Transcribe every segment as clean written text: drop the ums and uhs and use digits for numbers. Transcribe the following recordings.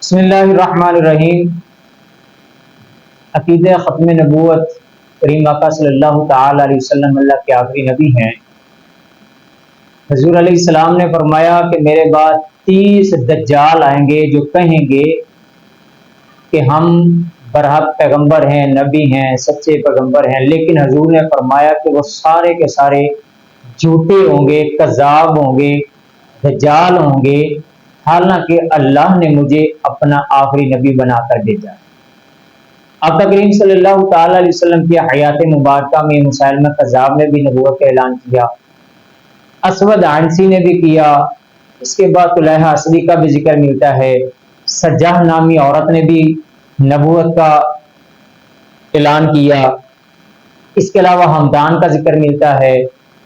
بسم اللہ الرحمن الرحیم۔ عقیدہ ختم نبوت کریم آقا صلی اللہ تعالی علیہ وسلم اللہ کے آخری نبی ہیں۔ حضور علیہ السلام نے فرمایا کہ میرے بعد 30 دجال آئیں گے جو کہیں گے کہ ہم برحق پیغمبر ہیں، نبی ہیں، سچے پیغمبر ہیں، لیکن حضور نے فرمایا کہ وہ سارے کے سارے جھوٹے ہوں گے، کذاب ہوں گے، دجال ہوں گے، حالانکہ اللہ نے مجھے اپنا آخری نبی بنا کر بھیجا۔ آقا کریم صلی اللہ تعالی علیہ وسلم کی حیات مبارکہ میں مسیلمہ کذاب نے بھی نبوت کا اعلان کیا، اسود عنسی نے بھی کیا، اس کے بعد طلحہ اسدی کا بھی ذکر ملتا ہے، سجاہ نامی عورت نے بھی نبوت کا اعلان کیا، اس کے علاوہ حمدان کا ذکر ملتا ہے،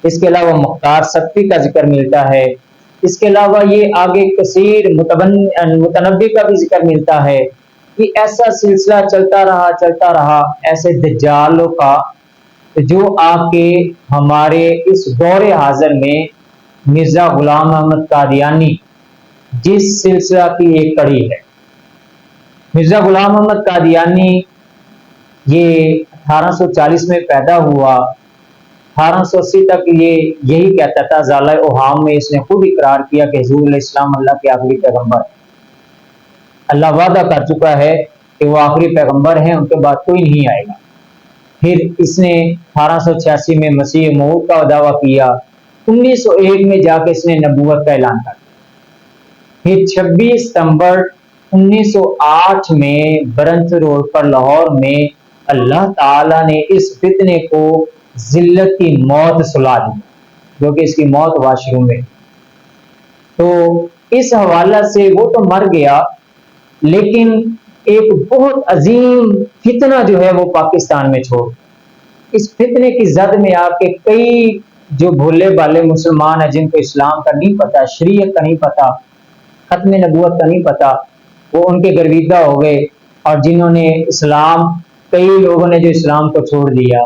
اس کے علاوہ مختار سقفی کا ذکر ملتا ہے، اس کے علاوہ یہ آگے کثیر متنبی کا بھی ذکر ملتا ہے کہ ایسا سلسلہ چلتا رہا ایسے دجالوں کا جو آپ کے ہمارے اس دور حاضر میں مرزا غلام احمد قادیانی جس سلسلہ کی ایک کڑی ہے۔ مرزا غلام احمد قادیانی یہ 1840 میں پیدا ہوا، 1880 تک یہ یہی کہتا تھا، ضالع اوہام میں اس نے خود اقرار کیا کہ حضور علیہ السلام اللہ کے آخری پیغمبر ہیں۔ اللہ وعدہ کر چکا ہے کہ وہ آخری پیغمبر ہیں، ان کے بعد کوئی نہیں آئے گا۔ پھر اس نے 1886 میں مسیح موعود کا دعویٰ کیا، 1901 میں جا کے اس نے نبوت کا اعلان کر دیا۔ پھر 26 ستمبر 1908 میں برنس روڈ پر لاہور میں اللہ تعالیٰ نے اس فتنے کو ذلت کی موت سلا دی، جو کہ اس کی موت واش روم میں۔ تو اس حوالہ سے وہ تو مر گیا، لیکن ایک بہت عظیم فتنہ جو ہے وہ پاکستان میں چھوڑ، اس فتنے کی زد میں آپ کے کئی جو بھولے بالے مسلمان ہیں جن کو اسلام کا نہیں پتا، شریعت کا نہیں پتا، ختم نبوت کا نہیں پتا، وہ ان کے گرویدہ ہو گئے، اور جنہوں نے اسلام، کئی لوگوں نے جو اسلام کو چھوڑ دیا۔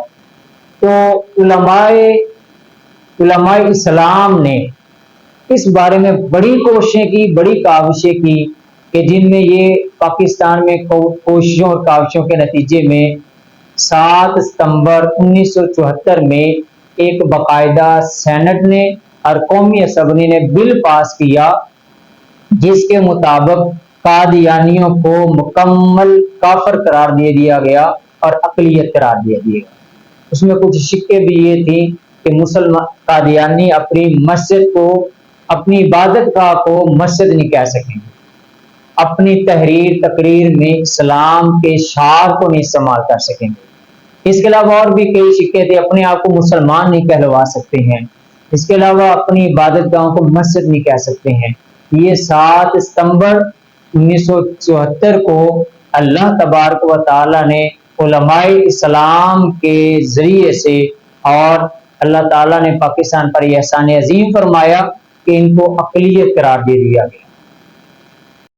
تو علماء اسلام نے اس بارے میں بڑی کوششیں کی، بڑی کاوشیں کی، کہ جن میں یہ پاکستان میں کوششوں اور کاوشوں کے نتیجے میں 7 ستمبر 1974 میں ایک باقاعدہ سینٹ نے اور قومی اسمبلی نے بل پاس کیا، جس کے مطابق قادیانیوں کو مکمل کافر قرار دیا گیا اور اقلیت قرار دیا گیا۔ اس میں کچھ شکے بھی یہ تھی کہ مسلمان قادیانی اپنی مسجد کو، اپنی عبادت گاہ کو مسجد نہیں کہہ سکیں گے، اپنی تحریر تقریر میں اسلام کے شعار کو نہیں استعمال کر سکیں گے۔ اس کے علاوہ اور بھی کئی شکے تھے، اپنے آپ کو مسلمان نہیں کہلوا سکتے ہیں، اس کے علاوہ اپنی عبادت گاہوں کو مسجد نہیں کہہ سکتے ہیں۔ یہ 7 ستمبر 1974 کو اللہ تبارک و تعالی نے علماء اسلام کے ذریعے سے، اور اللہ تعالیٰ نے پاکستان پر یہ احسان عظیم فرمایا کہ ان کو اقلیت قرار دے دیا گیا۔